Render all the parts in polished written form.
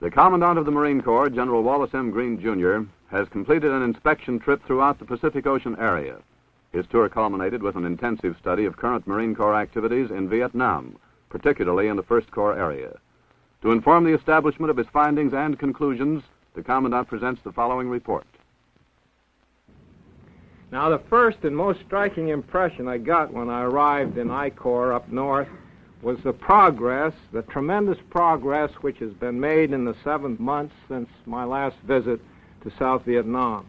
The Commandant of the Marine Corps, General Wallace M. Greene, Jr., has completed an inspection trip throughout the Pacific Ocean area. His tour culminated with an intensive study of current Marine Corps activities in Vietnam, particularly in the First Corps area. To inform the establishment of his findings and conclusions, the Commandant presents the following report. Now, the first and most striking impression I got when I arrived in I Corps up north was the progress, the tremendous progress which has been made in the 7 months since my last visit to South Vietnam.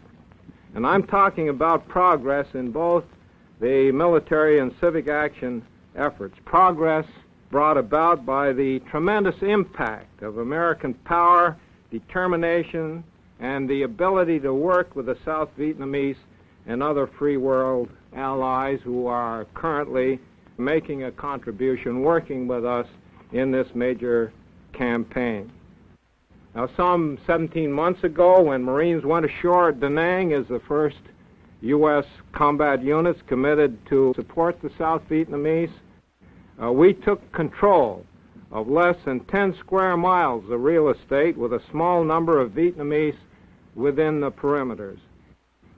And I'm talking about progress in both the military and civic action efforts. Progress brought about by the tremendous impact of American power, determination, and the ability to work with the South Vietnamese and other free world allies who are currently making a contribution, working with us in this major campaign. Now, some 17 months ago, when Marines went ashore at Da Nang as the first U.S. combat units committed to support the South Vietnamese, we took control of less than 10 square miles of real estate with a small number of Vietnamese within the perimeters.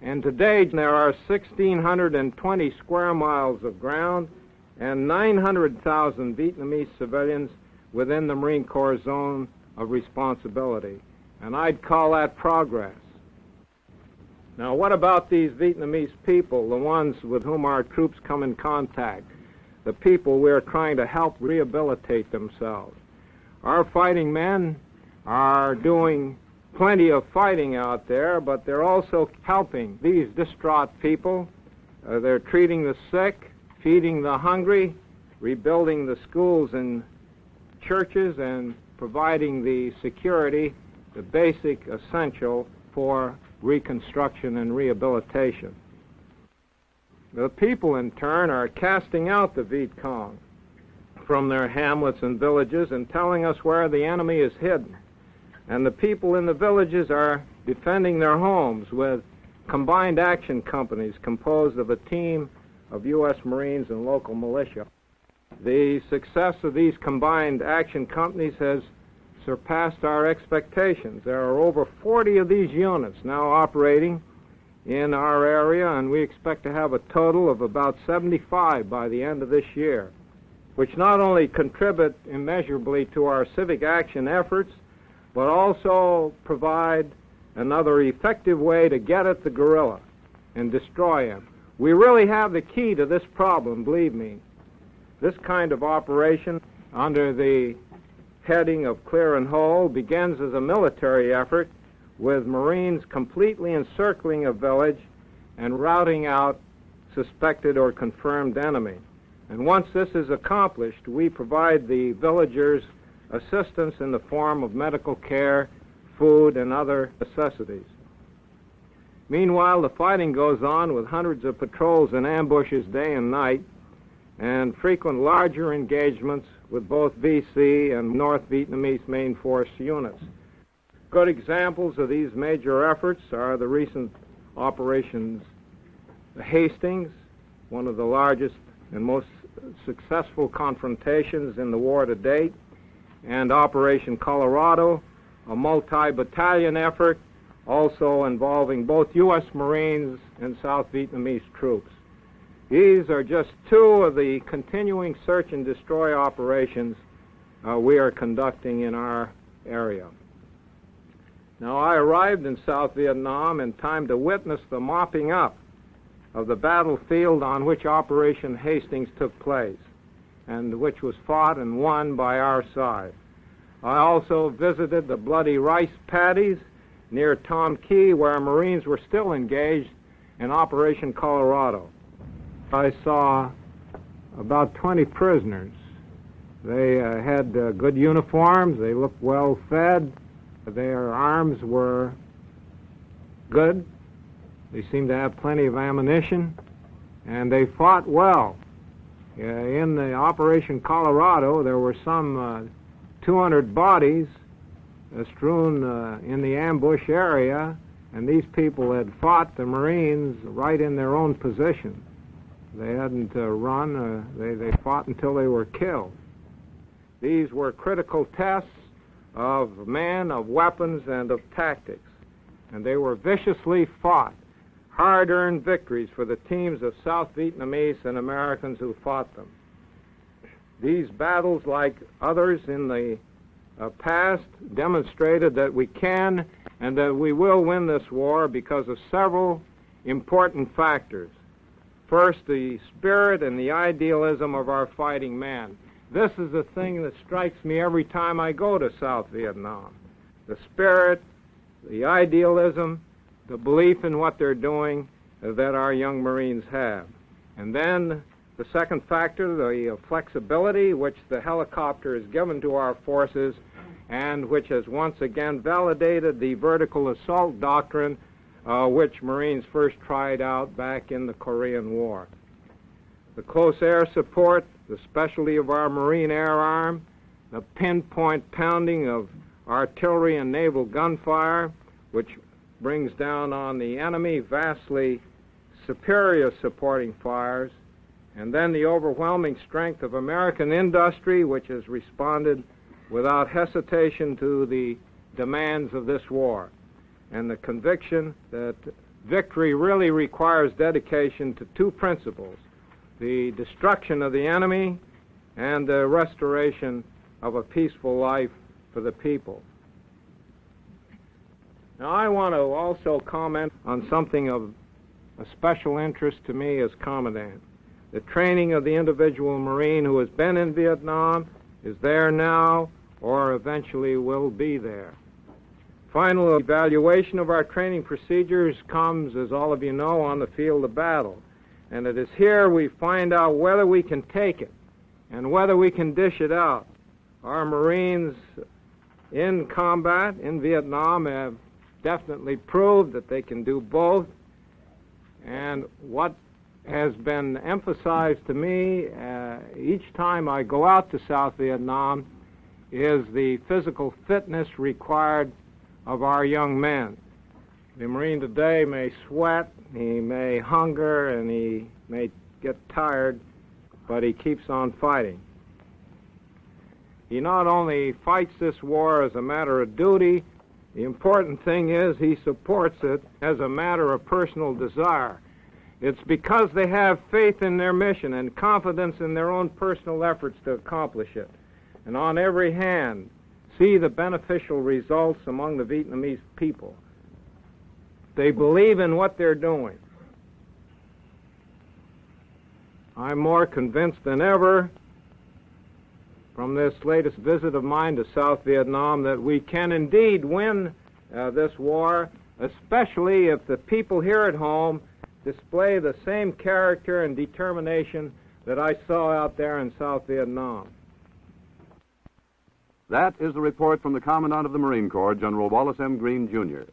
And today there are 1,620 square miles of ground and 900,000 Vietnamese civilians within the Marine Corps zone of responsibility. And I'd call that progress. Now, what about these Vietnamese people, the ones with whom our troops come in contact, the people we're trying to help rehabilitate themselves? Our fighting men are doing plenty of fighting out there, but they're also helping these distraught people. They're treating the sick, feeding the hungry, rebuilding the schools and churches, and providing the security, the basic essential for reconstruction and rehabilitation. The people, in turn, are casting out the Viet Cong from their hamlets and villages and telling us where the enemy is hidden. And the people in the villages are defending their homes with combined action companies composed of a team of U.S. Marines and local militia. The success of these combined action companies has surpassed our expectations. There are over 40 of these units now operating in our area, and we expect to have a total of about 75 by the end of this year, which not only contribute immeasurably to our civic action efforts, but also provide another effective way to get at the guerrilla and destroy him. We really have the key to this problem, believe me. This kind of operation, under the heading of Clear and Hold, begins as a military effort with Marines completely encircling a village and routing out suspected or confirmed enemy. And once this is accomplished, we provide the villagers assistance in the form of medical care, food, and other necessities. Meanwhile, the fighting goes on with hundreds of patrols and ambushes day and night, and frequent larger engagements with both VC and North Vietnamese main force units. Good examples of these major efforts are the recent operations Hastings, one of the largest and most successful confrontations in the war to date, and Operation Colorado, a multi-battalion effort also involving both U.S. Marines and South Vietnamese troops. These are just two of the continuing search and destroy operations we are conducting in our area. Now, I arrived in South Vietnam in time to witness the mopping up of the battlefield on which Operation Hastings took place, and which was fought and won by our side. I also visited the bloody rice paddies near Tom Key, where Marines were still engaged in Operation Colorado. I saw about 20 prisoners. They had good uniforms, they looked well fed, their arms were good, they seemed to have plenty of ammunition, and they fought well. In the Operation Colorado, there were some 200 bodies strewn in the ambush area, and these people had fought the Marines right in their own position. They hadn't run, they fought until they were killed. These were critical tests of men, of weapons, and of tactics. And they were viciously fought, hard-earned victories for the teams of South Vietnamese and Americans who fought them. These battles, like others in the past, demonstrated that we can and that we will win this war because of several important factors. First, the spirit and the idealism of our fighting men. This is the thing that strikes me every time I go to South Vietnam. The spirit, the idealism, the belief in what they're doing that our young Marines have. And then the second factor, the flexibility which the helicopter has given to our forces and which has once again validated the vertical assault doctrine which Marines first tried out back in the Korean War. The close air support, the specialty of our Marine air arm, the pinpoint pounding of artillery and naval gunfire, which brings down on the enemy vastly superior supporting fires, and then the overwhelming strength of American industry, which has responded without hesitation to the demands of this war, and the conviction that victory really requires dedication to two principles: the destruction of the enemy and the restoration of a peaceful life for the people. Now, I want to also comment on something of a special interest to me as Commandant. The training of the individual Marine who has been in Vietnam, is there now, or eventually will be there. Final evaluation of our training procedures comes, as all of you know, on the field of battle. And it is here we find out whether we can take it and whether we can dish it out. Our Marines in combat in Vietnam have definitely proved that they can do both. And what has been emphasized to me each time I go out to South Vietnam is the physical fitness required of our young men. The Marine today may sweat, he may hunger, and he may get tired, but he keeps on fighting. He not only fights this war as a matter of duty, the important thing is he supports it as a matter of personal desire. It's because they have faith in their mission and confidence in their own personal efforts to accomplish it. And on every hand, see the beneficial results among the Vietnamese people. They believe in what they're doing. I'm more convinced than ever from this latest visit of mine to South Vietnam that we can indeed win this war, especially if the people here at home display the same character and determination that I saw out there in South Vietnam. That is the report from the Commandant of the Marine Corps, General Wallace M. Greene, Jr.